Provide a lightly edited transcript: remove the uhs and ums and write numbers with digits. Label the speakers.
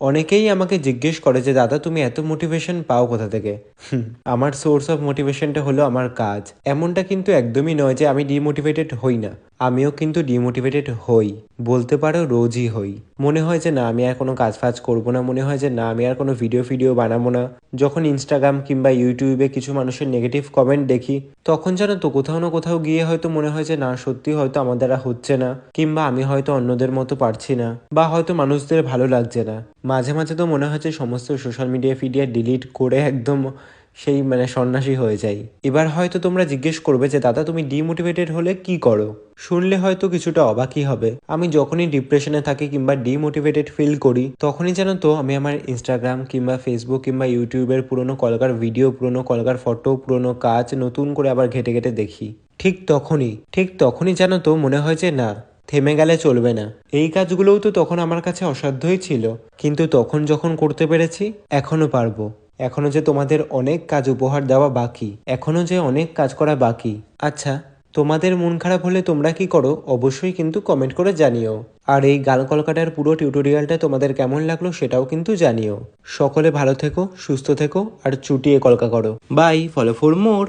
Speaker 1: অনেকেই আমাকে জিজ্ঞেস করে যে দাদা তুমি এত মোটিভেশন পাও কোথা থেকে। আমার সোর্স অফ মোটিভেশনটা হলো আমার কাজ। এমনটা কিন্তু একদমই নয় যে আমি ডিমোটিভেটেড হই না, আমিও কিন্তু ডিমোটিভেটেড হই, বলতে পারো রোজই হই। মনে হয় যে না আমি আর কোনো কাজ ফাজ করবো না, মনে হয় যে না আমি আর কোনো ভিডিও বানাবো না। যখন ইনস্টাগ্রাম কিংবা ইউটিউবে কিছু মানুষের নেগেটিভ কমেন্ট দেখি, তখন জানো তো কোথাও না কোথাও গিয়ে হয়তো মনে হয় যে না সত্যি হয়তো আমার দ্বারা হচ্ছে না, কিংবা আমি হয়তো অন্যদের মতো পারছি না, বা হয়তো মানুষদের ভালো লাগছে না। মাঝে মাঝে তো মনে হচ্ছে সমস্ত সোশ্যাল মিডিয়া ফিডিয়া ডিলিট করে একদম সেই সন্ন্যাসী হয়ে যাই। এবার হয়তো তোমরা জিজ্ঞেস করবে যে দাদা তুমি ডিমোটিভেটেড হলে কি করো। শুনলে হয়তো কিছুটা অবাকই হবে। আমি যখনই ডিপ্রেশনে থাকি কিংবা ডিমোটিভেটেড ফিল করি, তখনই জানো তো আমি আমার ইনস্টাগ্রাম কিংবা ফেসবুক কিংবা ইউটিউবের পুরোনো কলকার ভিডিও, পুরোনো কলকার ফটো, পুরোনো কাজ নতুন করে আবার ঘেটে ঘেটে দেখি। ঠিক তখনই জানো তো মনে হয় যে না, থেমে গেলে চলবে না। এই কাজগুলোও তো তখন আমার কাছে অসাধ্যই ছিল, কিন্তু তখন যখন করতে পেরেছি, এখনো পারবো। এখনো যে তোমাদের অনেক কাজ উপহার দেওয়া বাকি, এখনো যে অনেক কাজ করা বাকি। আচ্ছা, তোমাদের মন খারাপ হলে তোমরা কি করো অবশ্যই কিন্তু কমেন্ট করে জানিও। আর এই গাল কলকাটার পুরো টিউটোরিয়ালটা তোমাদের কেমন লাগলো সেটাও কিন্তু জানিও। সকলে ভালো থেকো, সুস্থ থেকো, আর চুটিয়ে কলকা করো। Bye, follow for more.